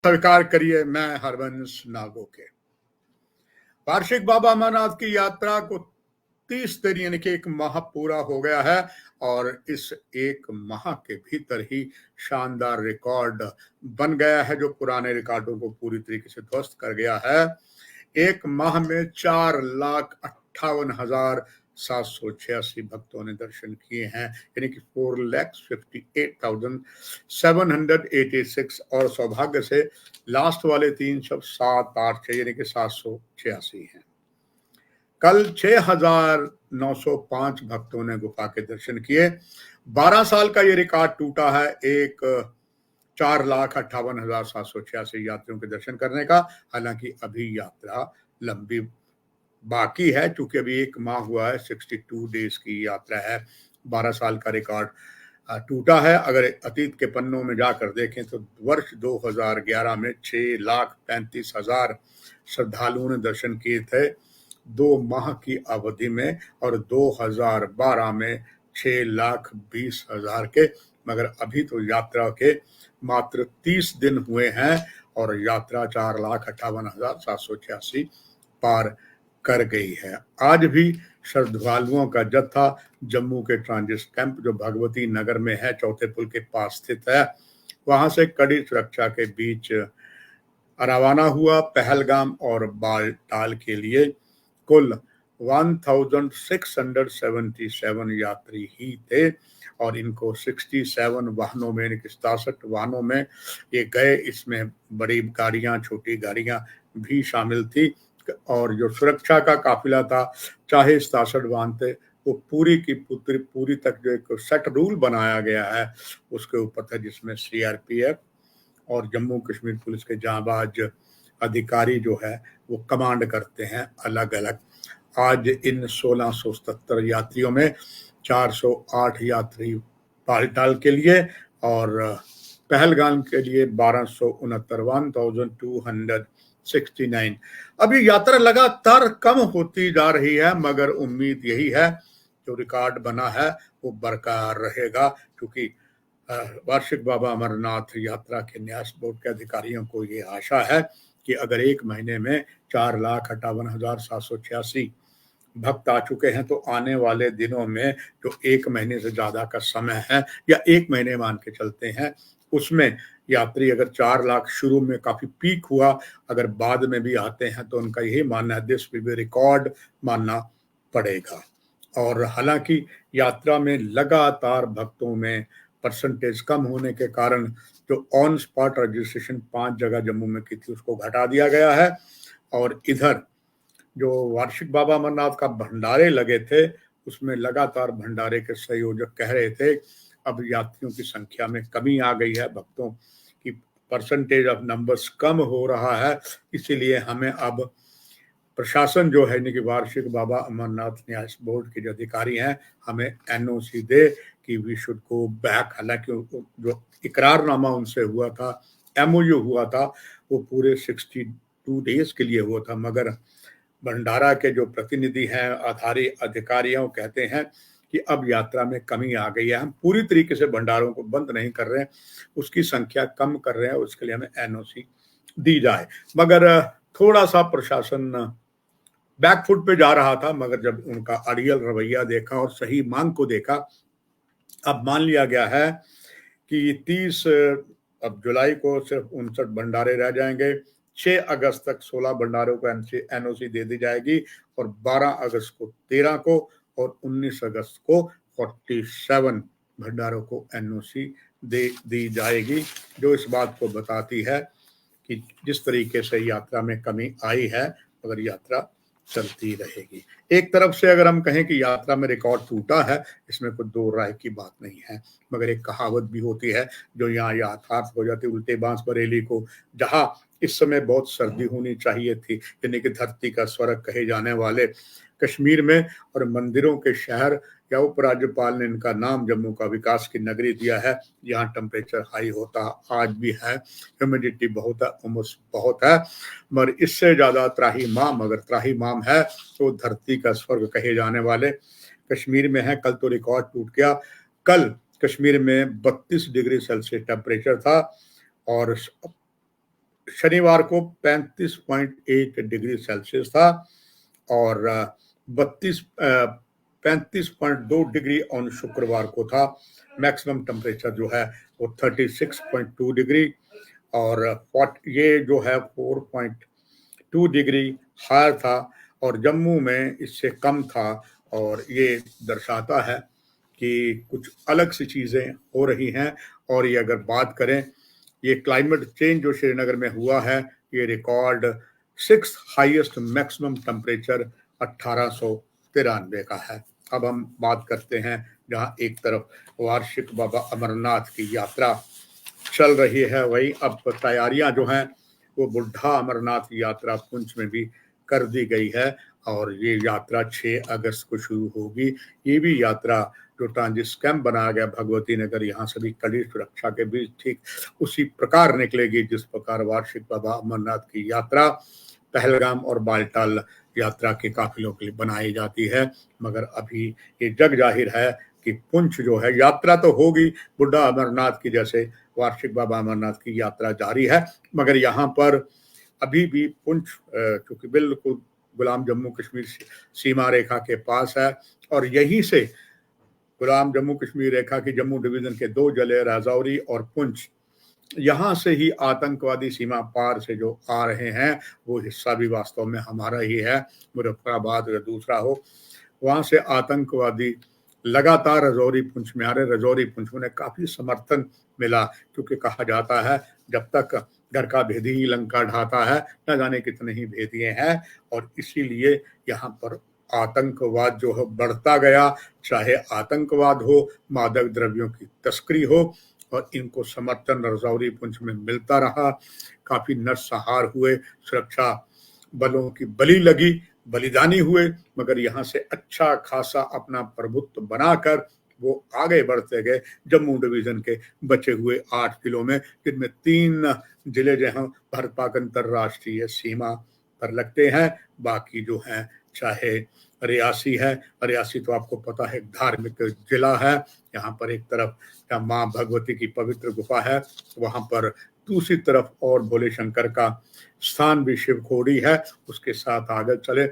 स्वीकार करिए मैं हरबंस नागो के वार्षिक बाबा अमरनाथ की यात्रा को 30 दिन यानी कि एक माह पूरा हो गया है और इस एक माह के भीतर ही शानदार रिकॉर्ड बन गया है जो पुराने रिकॉर्डों को पूरी तरीके से ध्वस्त कर गया है। एक माह में 4,58,786 भक्तों ने दर्शन किए हैं यानी कि 4,58,786 और सौभाग्य से लास्ट वाले 3 शब्द 786 यानी कि 786 हैं। कल 6,905 भक्तों ने गुफा के दर्शन किए। 12 साल का ये रिकॉर्ड टूटा है एक 4,58,786 यात्रियों के दर्शन करने का। हालांकि अभी यात्रा लंबी बाकी है क्योंकि अभी एक माह हुआ है, 62 डेज की यात्रा है। 12 साल का रिकॉर्ड टूटा है। अगर अतीत के पन्नों में जाकर देखें तो वर्ष 2011 में 6,35,000 श्रद्धालुओं ने दर्शन किए थे 2 माह की अवधि में और 2012 में 6,20,000 के। मगर अभी तो यात्रा के मात्र 30 दिन हुए हैं और यात्रा 4,58,786 पार कर गई है। आज भी श्रद्धालुओं का जत्था जम्मू के ट्रांजिट कैंप जो भगवती नगर में है, चौथे पुल के पास स्थित है, वहां से कड़ी सुरक्षा के बीच रवाना हुआ पहलगाम और बालटाल के लिए। कुल 1,677 यात्री ही थे और इनको 67 वाहनों में 67 वाहनों में ये गए। इसमें बड़ी गाड़ियां, छोटी गाड़ियां भी शामिल थी और जो सुरक्षा का काफिला था, चाहे 67 वाहन थे, वो पूरी की पूरी तक जो एक सेट रूल बनाया गया है उसके ऊपर था, जिसमें सीआरपीएफ और जम्मू कश्मीर पुलिस के जांबाज अधिकारी जो है वो कमांड करते हैं अलग अलग। आज इन 1677 यात्रियों में 408 यात्री बालटाल के लिए और पहलगाम के लिए 1269 अभी यात्रा लगातार कम होती जा रही है, मगर उम्मीद यही है जो रिकॉर्ड बना है वो बरकरार रहेगा क्योंकि वार्षिक बाबा अमरनाथ यात्रा के न्यास बोर्ड के अधिकारियों को ये आशा है कि अगर एक महीने में 4,58,786 भक्त आ चुके हैं तो आने वाले दिनों में जो एक महीने से ज्यादा का समय है या एक महीने मान के चलते हैं, उसमें यात्री अगर 4 लाख शुरू में काफी पीक हुआ, अगर बाद में भी आते हैं तो उनका यही मानना है दिस विल बी रिकॉर्ड मानना पड़ेगा। और हालांकि यात्रा में लगातार भक्तों में परसेंटेज कम होने के कारण जो ऑन स्पॉट रजिस्ट्रेशन 5 जगह जम्मू में की थी उसको घटा दिया गया है और इधर जो वार्षिक बाबा अमरनाथ का भंडारे लगे थे उसमें लगातार भंडारे के संयोजक कह रहे थे अब यात्रियों की संख्या में कमी आ गई है, भक्तों की परसेंटेज ऑफ नंबर्स कम हो रहा है, इसीलिए हमें अब प्रशासन जो है कि वार्षिक बाबा अमरनाथ न्यास बोर्ड के जो अधिकारी हैं हमें एनओसी दे कि वी शुड गो बैक। हालांकि जो इकरारनामा उनसे हुआ था, एमओयू हुआ था, वो पूरे 62 डेज के लिए हुआ था, मगर भंडारा के जो प्रतिनिधि हैं आधारी अधिकारियों कहते हैं कि अब यात्रा में कमी आ गई है, हम पूरी तरीके से भंडारों को बंद नहीं कर रहे हैं, उसकी संख्या कम कर रहे हैं, उसके लिए हमें एनओसी दी जाए। मगर थोड़ा सा प्रशासन बैकफुट पे जा रहा था, मगर जब उनका अड़ियल रवैया देखा और सही मांग को देखा, अब मान लिया गया है कि 30 अब जुलाई को सिर्फ 59 भंडारे रह जाएंगे। 6 अगस्त तक 16 भंडारों को एनओसी दे दी जाएगी और 12 अगस्त को 13 को और 19 अगस्त को 47 भंडारों को एनओसी दे दी जाएगी, जो इस बात को बताती है कि जिस तरीके से यात्रा में कमी आई है मगर यात्रा चलती रहेगी। एक तरफ से अगर हम कहें कि यात्रा में रिकॉर्ड टूटा है, इसमें कोई दो राय की बात नहीं है, मगर एक कहावत भी होती है जो यहाँ यथार्थ हो जाती है, उल्टे बांस बरेली को। जहां इस समय बहुत सर्दी होनी चाहिए थी, यानी कि धरती का स्वर्ग कहे जाने वाले कश्मीर में और मंदिरों के शहर या उपराज्यपाल ने इनका नाम जम्मू का विकास की नगरी दिया है, यहाँ टेम्परेचर हाई होता आज भी है, ह्यूमिडिटी बहुत है, उमस बहुत है, मगर इससे ज्यादा त्राहिमाम, अगर त्राहिमाम है तो धरती का स्वर्ग कहे जाने वाले कश्मीर में है। कल तो रिकॉर्ड टूट गया, कल कश्मीर में 32 डिग्री सेल्सियस टेम्परेचर था और शनिवार को 35.1 डिग्री सेल्सियस था और 35.2 डिग्री ऑन शुक्रवार को था। मैक्सिमम टेम्परेचर जो है वो 36.2 डिग्री और ये जो है 4.2 डिग्री हायर था और जम्मू में इससे कम था। और ये दर्शाता है कि कुछ अलग सी चीज़ें हो रही हैं। और ये अगर बात करें, ये क्लाइमेट चेंज जो श्रीनगर में हुआ है, ये record 6th highest maximum temperature 1893 का है। अब हम बात करते हैं जहां एक तरफ वार्षिक बाबा अमरनाथ की यात्रा चल रही है, वही अब तैयारियां जो हैं वो बुढ़ा अमरनाथ यात्रा पुंछ में भी कर दी गई है। और ये यात्रा 6 अगस्त को शुरू होगी। ये भी यात्रा जो ट्रांजिट कैंप बनाया गया भगवती नगर, यहाँ सभी कड़ी सुरक्षा के बीच ठीक उसी प्रकार निकलेगी जिस प्रकार वार्षिक बाबा अमरनाथ की यात्रा पहलगाम और बालटाल यात्रा के काफिलों के लिए बनाई जाती है। मगर अभी ये जग जाहिर है कि पुंछ जो है, यात्रा तो होगी बुढ़ा अमरनाथ की जैसे वार्षिक बाबा अमरनाथ की यात्रा जारी है, मगर यहाँ पर अभी भी पुंछ चूंकि बिल्कुल गुलाम जम्मू कश्मीर सीमा रेखा के पास है और यहीं से गुलाम जम्मू कश्मीर रेखा की जम्मू डिवीजन के 2 जिले राजौरी और पुंछ, यहाँ से ही आतंकवादी सीमा पार से जो आ रहे हैं वो हिस्सा भी वास्तव में हमारा ही है। मुजफ्फराबाद या दूसरा हो, वहां से आतंकवादी लगातार रजौरी पुंछ में आ रहे। रजौरी पुंछ में काफी समर्थन मिला क्योंकि कहा जाता है जब तक घर का भेदी ही लंका ढाता है, न जाने कितने ही भेदिए हैं। और इसीलिए यहाँ पर आतंकवाद जो है बढ़ता गया, चाहे आतंकवाद हो, मादक द्रव्यों की तस्करी हो, और इनको समर्थन रजौरी पुंछ में मिलता रहा। काफी नरसंहार हुए, सुरक्षा बलों की बलि लगी, बलिदानी हुए, मगर यहाँ से अच्छा खासा अपना प्रभुत्व बनाकर वो आगे बढ़ते गए जम्मू डिवीजन के बचे हुए 8 जिलों में, जिनमें 3 जिले जहां भारत पाक अंतरराष्ट्रीय सीमा पर लगते हैं। बाकी जो हैं चाहे रियासी है, रियासी तो आपको पता है धार्मिक जिला है। यहाँ पर एक तरफ माँ भगवती की पवित्र गुफा है, वहां पर दूसरी तरफ और भोले शंकर का स्थान भी शिवखोड़ी है। उसके साथ आगे चले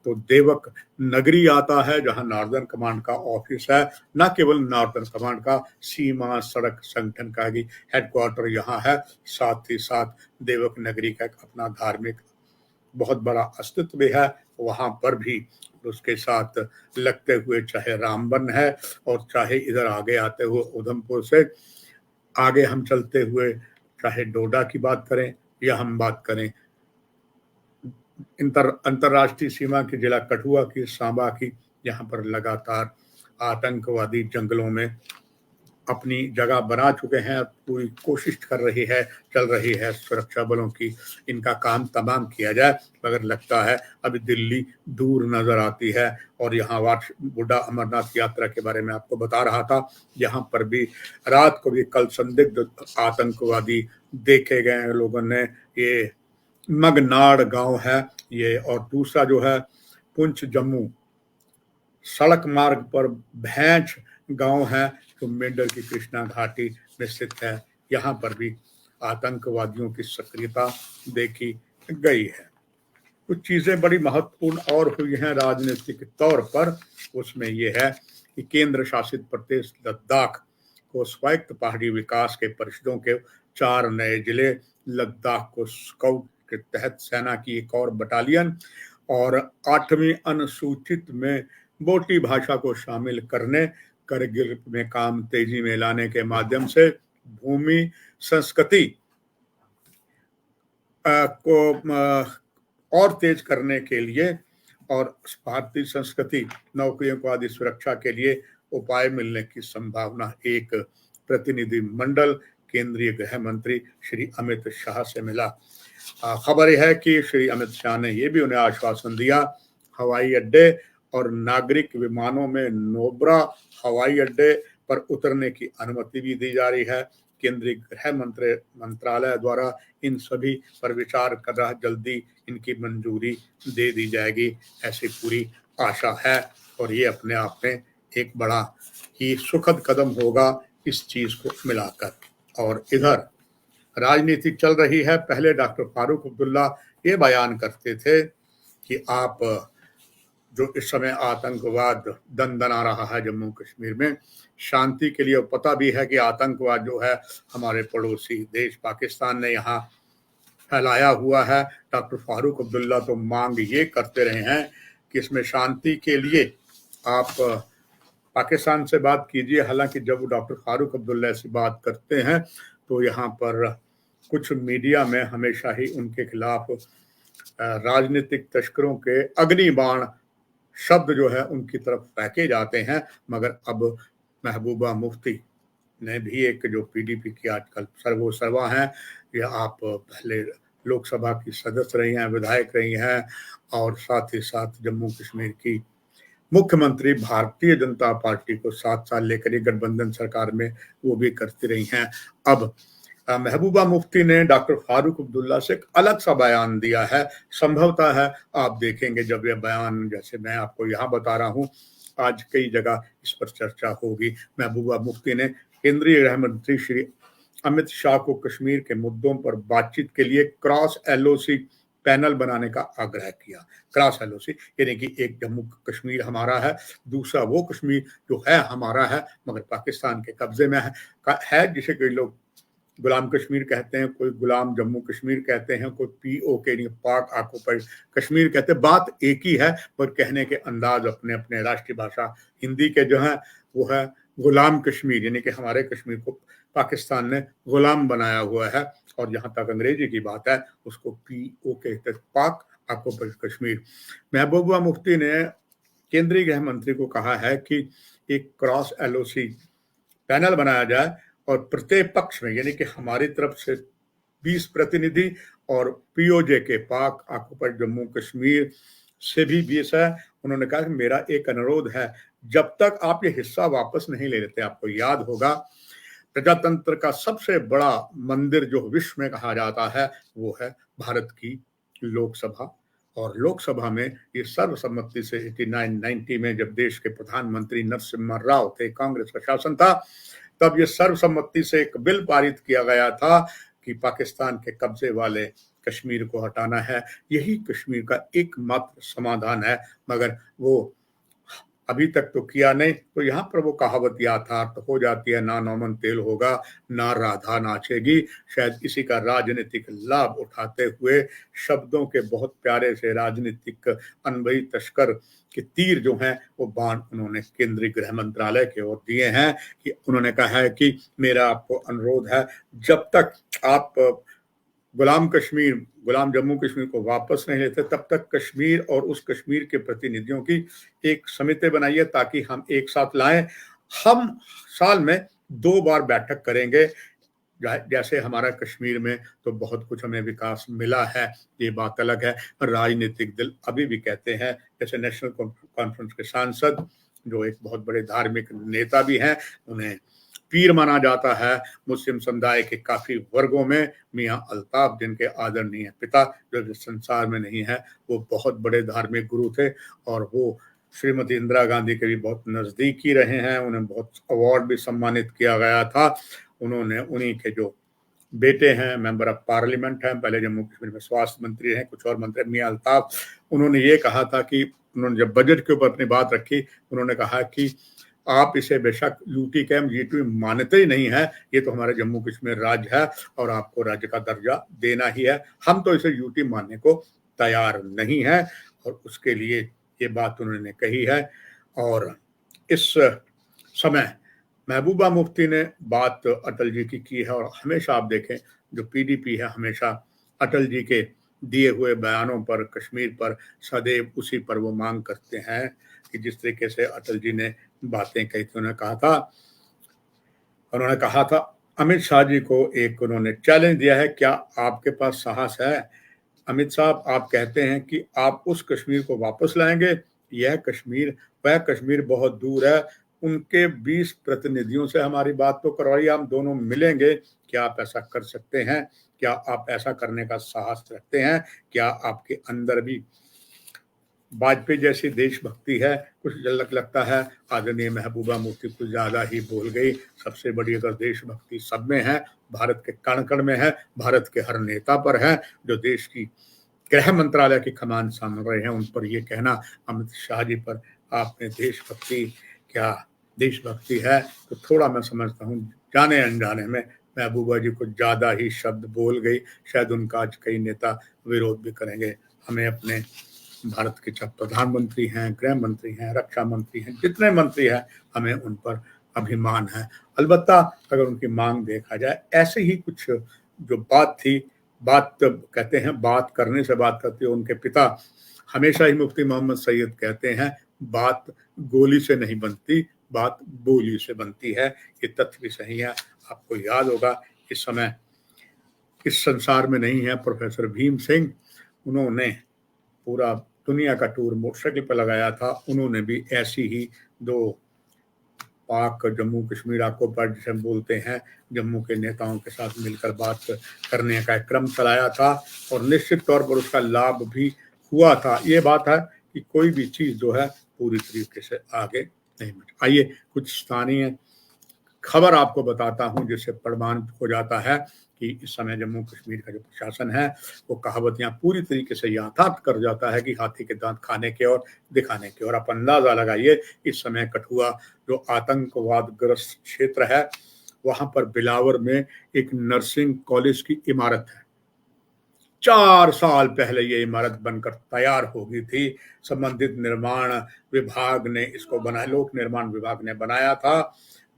तो देवक नगरी आता है जहां नॉर्दर्न कमांड का ऑफिस है। न केवल नॉर्दर्न कमांड का, सीमा सड़क संगठन का भी हेडक्वार्टर यहाँ है। साथ ही साथ देवक नगरी का एक अपना धार्मिक बहुत बड़ा अस्तित्व भी है वहां पर भी। उसके साथ लगते हुए चाहे रामबन है और चाहे इधर आगे आते हुए उधमपुर से आगे हम चलते हुए चाहे डोडा की बात करें या हम बात करें अंतरराष्ट्रीय सीमा के जिला कठुआ की, सांबा की, यहाँ पर लगातार आतंकवादी जंगलों में अपनी जगह बना चुके हैं। पूरी कोशिश चल रही है सुरक्षा बलों की इनका काम तमाम किया जाए, मगर लगता है अभी दिल्ली दूर नजर आती है। और यहाँ बुढ़ा अमरनाथ यात्रा के बारे में आपको बता रहा था, यहाँ पर भी रात को भी कल संदिग्ध आतंकवादी देखे गए हैं लोगों ने। ये मगनाड़ गांव है ये, और दूसरा जो है पुंछ जम्मू सड़क मार्ग पर भैंच गांव है जो मेंढर की कृष्णा घाटी में स्थित है। यहाँ पर भी आतंकवादियों की सक्रियता देखी गई है। कुछ चीजें बड़ी महत्वपूर्ण और हुई हैं राजनीतिक तौर पर, उसमें यह है कि केंद्र शासित प्रदेश लद्दाख को स्वायत्त पहाड़ी विकास के परिषदों के 4 नए जिले, लद्दाख को स्काउट के तहत सेना की एक और बटालियन और 8वीं अनुसूचित में बोटी भाषा को शामिल करने, करगिल में काम तेजी में लाने के माध्यम से भूमि संस्कृति को और तेज करने के लिए और भारतीय संस्कृति, नौकरियों को आदि सुरक्षा के लिए उपाय मिलने की संभावना। एक प्रतिनिधि मंडल केंद्रीय गृह मंत्री श्री अमित शाह से मिला। खबर यह है कि श्री अमित शाह ने यह भी उन्हें आश्वासन दिया हवाई अड्डे और नागरिक विमानों में नोब्रा हवाई अड्डे पर उतरने की अनुमति भी दी जा रही है। केंद्रीय गृह मंत्रालय द्वारा इन सभी पर विचार कर रहा, जल्दी इनकी मंजूरी दे दी जाएगी, ऐसी पूरी आशा है। और ये अपने आप में एक बड़ा ही सुखद कदम होगा इस चीज को मिलाकर। और इधर राजनीति चल रही है। पहले डॉक्टर फारूक अब्दुल्ला ये बयान करते थे कि आप जो इस समय आतंकवाद दनदना रहा है जम्मू कश्मीर में, शांति के लिए पता भी है कि आतंकवाद जो है हमारे पड़ोसी देश पाकिस्तान ने यहाँ फैलाया हुआ है। डॉक्टर फारूक अब्दुल्ला तो मांग ये करते रहे हैं कि इसमें शांति के लिए आप पाकिस्तान से बात कीजिए। हालांकि जब डॉक्टर फारूक अब्दुल्ला से बात करते हैं तो यहाँ पर कुछ मीडिया में हमेशा ही उनके खिलाफ राजनीतिक तस्करों के अग्नि बाण शब्द जो है उनकी तरफ फेंके जाते हैं। मगर अब महबूबा मुफ्ती ने भी एक जो पीडीपी की आजकल सर्वो सर्वा हैं, ये आप पहले लोकसभा की सदस्य रही हैं, विधायक रही हैं और साथ ही साथ जम्मू कश्मीर की मुख्यमंत्री भारतीय जनता पार्टी को 7 साल लेकर ये गठबंधन सरकार में वो भी करती रही हैं। अब महबूबा मुफ्ती ने डॉक्टर फारूक अब्दुल्ला से एक अलग सा बयान दिया है। संभवतः है आप देखेंगे जब यह बयान, जैसे मैं आपको यहाँ बता रहा हूँ, आज कई जगह इस पर चर्चा होगी। महबूबा मुफ्ती ने केंद्रीय गृह मंत्री श्री अमित शाह को कश्मीर के मुद्दों पर बातचीत के लिए क्रॉस एलओसी पैनल बनाने का आग्रह किया। क्रॉस एलओसी यानी कि एक जम्मू कश्मीर हमारा है, दूसरा वो कश्मीर जो है हमारा है मगर पाकिस्तान के कब्जे में है जिसे कई लोग गुलाम कश्मीर कहते हैं, कोई गुलाम जम्मू कश्मीर कहते हैं, कोई पीओके पाक ऑक्युपाइड कश्मीर कहते हैं। बात एक ही है पर कहने के अंदाज अपने अपने। राष्ट्रीय भाषा हिंदी के जो है वो है गुलाम कश्मीर, यानी कि हमारे कश्मीर को पाकिस्तान ने गुलाम बनाया हुआ है। और जहां तक अंग्रेजी की बात है उसको पीओके पाक ऑक्युपाइड कश्मीर। महबूबा मुफ्ती ने केंद्रीय गृह मंत्री को कहा है कि एक क्रॉस एलओसी पैनल बनाया जाए और प्रत्येक पक्ष में यानी कि हमारी तरफ से 20 प्रतिनिधि और पीओजे के पाक ऑक्युपाइड जम्मू कश्मीर से भी 20 है। उन्होंने कहा कि मेरा एक अनुरोध है, जब तक आप ये हिस्सा वापस नहीं ले लेते, आपको याद होगा प्रजातंत्र का सबसे बड़ा मंदिर जो विश्व में कहा जाता है वो है भारत की लोकसभा। और लोकसभा में ये सर्वसम्मति से 89-90 में जब देश के प्रधानमंत्री नरसिम्हा राव थे, कांग्रेस का शासन था, तब ये सर्वसम्मति से एक बिल पारित किया गया था कि पाकिस्तान के कब्जे वाले कश्मीर को हटाना है। यही कश्मीर का एकमात्र समाधान है। मगर वो अभी तक तो किया नहीं। तो यहाँ पर वो कहावत याथार्थ हो जाती है, ना नौमन तेल होगा ना राधा नाचेगी। शायद इसी का राजनीतिक लाभ उठाते हुए शब्दों के बहुत प्यारे से राजनीतिक अनवही तस्कर के तीर जो हैं वो बाण उन्होंने केंद्रीय गृह मंत्रालय की ओर दिए हैं कि उन्होंने कहा है कि मेरा आपको अनुरोध है, जब तक आप गुलाम जम्मू कश्मीर को वापस नहीं लेते तब तक कश्मीर और उस कश्मीर के प्रतिनिधियों की एक समिति बनाइए ताकि हम एक साथ लाएं। हम साल में 2 बार बैठक करेंगे। जैसे हमारा कश्मीर में तो बहुत कुछ हमें विकास मिला है, ये बात अलग है। राजनीतिक दल अभी भी कहते हैं, जैसे नेशनल कॉन्फ्रेंस के सांसद जो एक बहुत बड़े धार्मिक नेता भी हैं, उन्हें पीर माना जाता है मुस्लिम समुदाय के काफी वर्गों में। मियां अल्ताफ जिनके आदरणीय पिता जो इस संसार में नहीं है, वो बहुत बड़े धार्मिक गुरु थे और वो श्रीमती इंदिरा गांधी के भी बहुत नजदीकी रहे हैं। उन्हें बहुत अवार्ड भी सम्मानित किया गया था। उन्होंने उन्हीं के जो बेटे हैं, मेंबर ऑफ पार्लियामेंट हैं, पहले जम्मू कश्मीर में स्वास्थ्य मंत्री हैं, कुछ और मंत्री, मियां अल्ताफ, उन्होंने ये कहा था कि उन्होंने जब बजट के ऊपर अपनी बात रखी, उन्होंने कहा कि आप इसे बेशक यूटी कैम्प जीटू मानते ही नहीं है, ये तो हमारे जम्मू कश्मीर राज्य है और आपको राज्य का दर्जा देना ही है। हम तो इसे यूटी मानने को तैयार नहीं है। और उसके लिए ये बात उन्होंने कही है। और इस समय महबूबा मुफ्ती ने बात अटल जी की है और हमेशा आप देखें जो पीडीपी है हमेशा अटल जी के दिए हुए बयानों पर, कश्मीर पर सदैव उसी पर वो मांग करते हैं कि जिस तरीके से अटल जी ने बातें कही थी। उन्होंने कहा था अमित शाह जी को एक उन्होंने चैलेंज दिया है, क्या आपके पास साहस है अमित साहब, आप कहते हैं कि आप उस कश्मीर को वापस लाएंगे, यह कश्मीर वह कश्मीर बहुत दूर है, उनके 20 प्रतिनिधियों से हमारी बात तो करवाइए, हम दोनों मिलेंगे, क्या आप ऐसा कर सकते हैं? क्या आप ऐसा करने का साहस रखते हैं? क्या आपके अंदर भी वाजपेयी जैसी देशभक्ति है, कुछ झलक लगता है आदरणीय महबूबा मुफ्ती कुछ ज़्यादा ही बोल गई। सबसे बड़ी अगर देशभक्ति सब में है, भारत के कण-कण में है, भारत के हर नेता पर है, जो देश की गृह मंत्रालय की कमान संभाल रहे हैं, उन पर ये कहना अमित शाह जी पर आपने देशभक्ति क्या देशभक्ति है, तो थोड़ा मैं समझता हूँ जाने-अनजाने में महबूबा जी कुछ ज़्यादा ही शब्द बोल गई। शायद उनका आज कई नेता विरोध भी करेंगे। हमें अपने भारत के चाहे प्रधानमंत्री हैं, गृह मंत्री हैं, रक्षा मंत्री हैं, जितने मंत्री हैं, हमें उन पर अभिमान है। अलबत्ता अगर उनकी मांग देखा जाए, ऐसे ही कुछ जो बात थी, बात कहते हैं बात करने से बात करती है। उनके पिता हमेशा ही मुफ्ती मोहम्मद सैयद कहते हैं, बात गोली से नहीं बनती, बात बोली से बनती है। ये तथ्य भी सही है। आपको याद होगा इस समय इस संसार में नहीं है प्रोफेसर भीम सिंह, उन्होंने पूरा दुनिया का टूर मोटरसाइकिल पर लगाया था। उन्होंने भी ऐसी ही दो पाक जम्मू कश्मीर ऑक्युपाइड जिसे हम बोलते हैं, जम्मू के नेताओं के साथ मिलकर बात करने का एक क्रम चलाया था और निश्चित तौर पर उसका लाभ भी हुआ था। ये बात है कि कोई भी चीज़ जो है पूरी तरीके से आगे नहीं बढ़ी। आइए कुछ स्थानीय खबर आपको बताता हूं जिससे प्रमाण हो जाता है कि इस समय जम्मू कश्मीर का जो प्रशासन है वो कहावतियां पूरी तरीके से याथार्थ कर जाता है कि हाथी के दांत खाने के और दिखाने के। और आप अंदाजा लगाइए, इस समय कठुआ जो आतंकवाद ग्रस्त क्षेत्र है, वहां पर बिलावर में एक नर्सिंग कॉलेज की इमारत है। 4 साल पहले ये इमारत बनकर तैयार हो गई थी। संबंधित निर्माण विभाग ने इसको बनाया, लोक निर्माण विभाग ने बनाया था,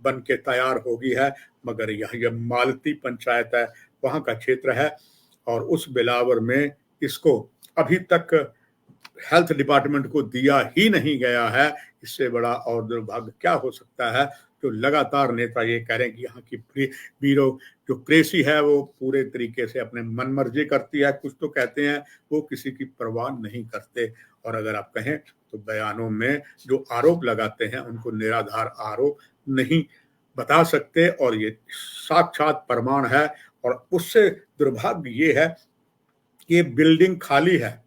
बन के तैयार हो गई है। मगर यह मालती पंचायत है, वहां का क्षेत्र है और उस बिलावर में इसको अभी तक हेल्थ डिपार्टमेंट को दिया ही नहीं गया है। इससे बड़ा और दुर्भाग्य क्या हो सकता है। जो लगातार नेता ये कह रहे हैं कि यहाँ की ब्यूरोक्रेसी है वो पूरे तरीके से अपने मनमर्जी करती है, कुछ तो कहते हैं वो किसी की परवाह नहीं करते। और अगर आप कहें तो बयानों में जो आरोप लगाते हैं उनको निराधार आरोप नहीं बता सकते, और ये साक्षात प्रमाण है। और उससे दुर्भाग्य ये है कि ये बिल्डिंग खाली है।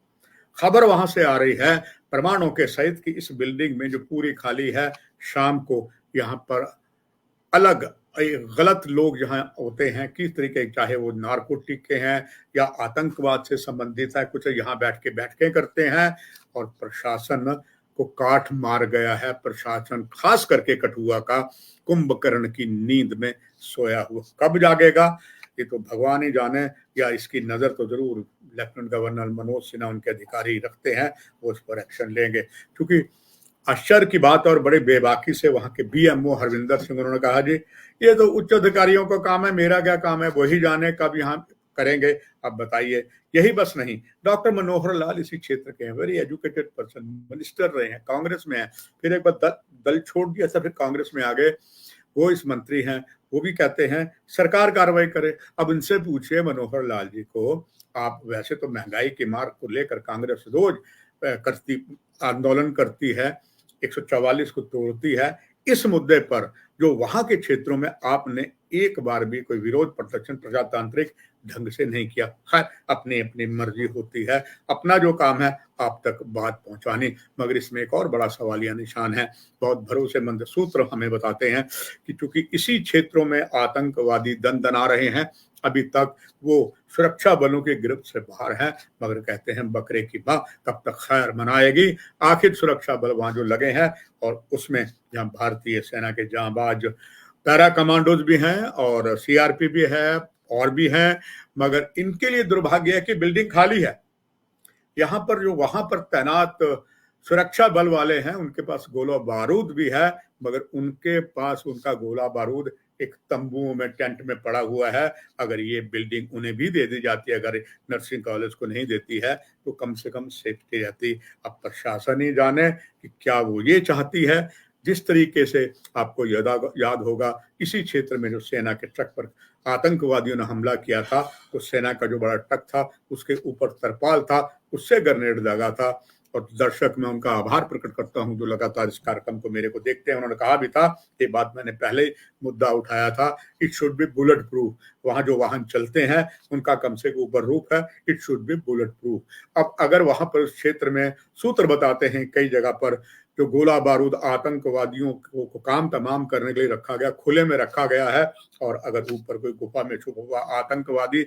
खबर वहां से आ रही है प्रमाणों के सहित कि इस बिल्डिंग में जो पूरी खाली है, शाम को यहाँ पर अलग गलत लोग जहाँ होते हैं, किस तरीके, चाहे वो नारकोटिक के हैं या आतंकवाद से संबंधित है, कुछ यहाँ बैठ के बैठकें करते हैं। और प्रशासन को काट मार गया है। प्रशासन खास करके कठुआ का कुंभकर्ण की नींद में सोया हुआ, कब जागेगा ये तो भगवान ही जाने। या इसकी नजर तो जरूर लेफ्टिनेंट गवर्नर मनोज सिन्हा उनके अधिकारी रखते हैं, वो उस पर एक्शन लेंगे। क्योंकि आश्चर्य की बात और बड़े बेबाकी से वहां के बीएमओ हरविंदर सिंह, उन्होंने कहा जी ये तो उच्च अधिकारियों का काम है, मेरा क्या काम है, वही जाने कब यहाँ करेंगे, अब बताइए। यही बस नहीं, डॉक्टर मनोहर लाल इसी क्षेत्र के हैं, वेरी एजुकेटेड पर्सन, मिनिस्टर रहे हैं, कांग्रेस में है, फिर एक बार दल छोड़ दिया था, फिर कांग्रेस में आ गए, वो इस मंत्री हैं। वो भी कहते हैं सरकार कार्रवाई करे। अब इनसे पूछिए मनोहर लाल जी को, आप वैसे तो महंगाई की मार को लेकर कांग्रेस रोज करती आंदोलन करती है, 144 को तोड़ती है, इस मुद्दे पर जो वहां के क्षेत्रों में आपने एक बार भी कोई विरोध प्रदर्शन प्रजातांत्रिक ढंग से नहीं किया। खैर अपनी अपनी मर्जी होती है, अपना जो काम है आप तक बात पहुंचानी। मगर इसमें एक और बड़ा सवालिया निशान है। बहुत भरोसेमंद सूत्र हमें बताते हैं कि चूंकि इसी क्षेत्रों में आतंकवादी दंदना रहे हैं, अभी तक वो सुरक्षा बलों की गिरफ्त से बाहर है। मगर कहते हैं बकरे की मां कब तक खैर मनाएगी। आखिर सुरक्षा बल वहां जो लगे हैं, और उसमें जहां भारतीय सेना के जांबाज पैरा कमांडोज भी हैं और सीआरपी भी है और भी हैं, मगर इनके लिए दुर्भाग्य है कि बिल्डिंग खाली है। यहाँ पर जो वहां पर तैनात सुरक्षा बल वाले हैं उनके पास गोला बारूद भी है, मगर उनके पास उनका गोला बारूद एक तंबुओं में, टेंट में पड़ा हुआ है। अगर ये बिल्डिंग उन्हें भी दे दी जाती है, अगर नर्सिंग कॉलेज को नहीं देती है, तो कम से कम सेफ्टी रहती। अब प्रशासन ही जाने कि क्या वो ये चाहती है। जिस तरीके से आपको याद होगा इसी क्षेत्र में जो सेना के ट्रक पर आतंकवादियों ने हमला किया था, तो सेना का जो बड़ा ट्रक था उसके ऊपर तरपाल था, उससे ग्रेनेड दागा था और दर्शक मैं उनका आभार प्रकट करता हूं जो लगातार इस कार्यक्रम को मेरे को देखते हैं। उन्होंने कहा भी था, ये बात मैंने पहले ही मुद्दा उठाया था, it should be bullet proof. वहां जो वाहन चलते हैं उनका कम से कम ऊपर रूफ है, it should be bullet proof. अब अगर वहां पर क्षेत्र में सूत्र बताते हैं कई जगह पर जो गोला बारूद आतंकवादियों को काम तमाम करने के लिए रखा गया, खुले में रखा गया है, और अगर ऊपर कोई गुफा में छुपा हुआ आतंकवादी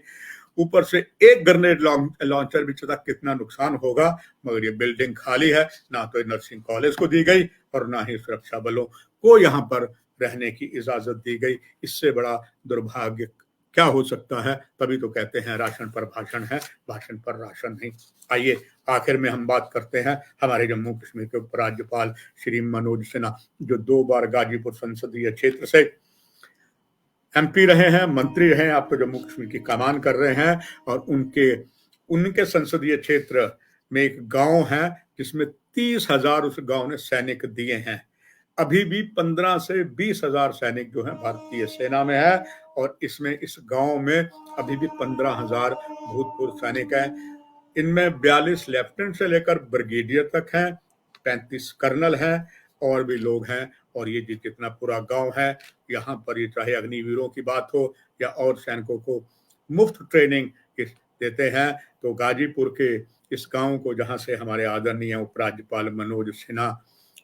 ऊपर से एक ग्रेनेड लॉन्चर भी चला, कितना नुकसान होगा। मगर ये बिल्डिंग खाली है, ना तो नर्सिंग कॉलेज को दी गई और ना ही सुरक्षा बलों को यहाँ पर रहने की इजाजत दी गई। इससे बड़ा दुर्भाग्य क्या हो सकता है। तभी तो कहते हैं राशन पर भाषण है, भाषण पर राशन नहीं। आइए आखिर में हम बात करते हैं हमारे जम्मू कश्मीर के उपराज्यपाल श्री मनोज सिन्हा, जो 2 बार गाजीपुर संसदीय क्षेत्र से एमपी रहे हैं, मंत्री रहे हैं, आप तो जम्मू कश्मीर की कमान कर रहे हैं। और उनके संसदीय क्षेत्र में एक गांव है जिसमें 30,000 उस गांव ने सैनिक दिए हैं। अभी भी 15 से 20,000 सैनिक जो हैं भारतीय सेना में है, और इस गांव में अभी भी 15,000 भूतपूर्व सैनिक हैं। इनमें 42 लेफ्टिनेंट से लेकर ब्रिगेडियर तक हैं, 35 कर्नल हैं, और भी लोग हैं। और ये जितना पूरा गांव है, यहाँ पर ये चाहे अग्निवीरों की बात हो या और सैनिकों को मुफ्त ट्रेनिंग देते हैं। तो गाजीपुर के इस गांव को, जहां से हमारे आदरणीय उपराज्यपाल मनोज सिन्हा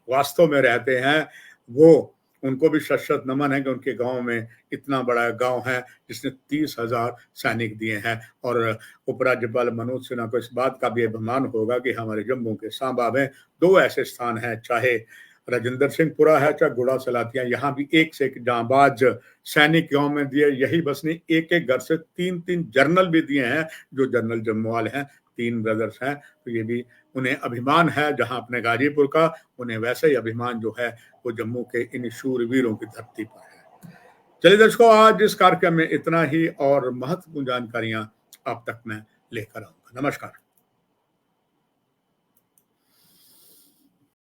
वास्तव में रहते हैं, वो उनको भी शत नमन है कि उनके गांव में इतना बड़ा गांव है जिसने 30,000 सैनिक दिए हैं। और उपराज्यपाल मनोज सिन्हा को इस बात का भी अभिमान होगा कि हमारे जम्मू के सांबा में 2 ऐसे स्थान हैं, चाहे राजेंद्र सिंहपुरा है, चाहे गुड़ा सलातिया, यहाँ भी एक से एक जांबाज सैनिक गांव में दिए। यही बस नहीं, एक घर से 3-3 जर्नल भी दिए हैं, जो जनरल जम्वाल हैं, 3 ब्रदर्स हैं। तो ये भी उन्हें अभिमान है, जहां अपने गाजीपुर का, उन्हें वैसे ही अभिमान जो है वो जम्मू के इन शूरवीरों की धरती पर है। चलिए दर्शकों, आज इस कार्यक्रम में इतना ही, और महत्वपूर्ण जानकारियां आप तक मैं लेकर आऊंगा। नमस्कार।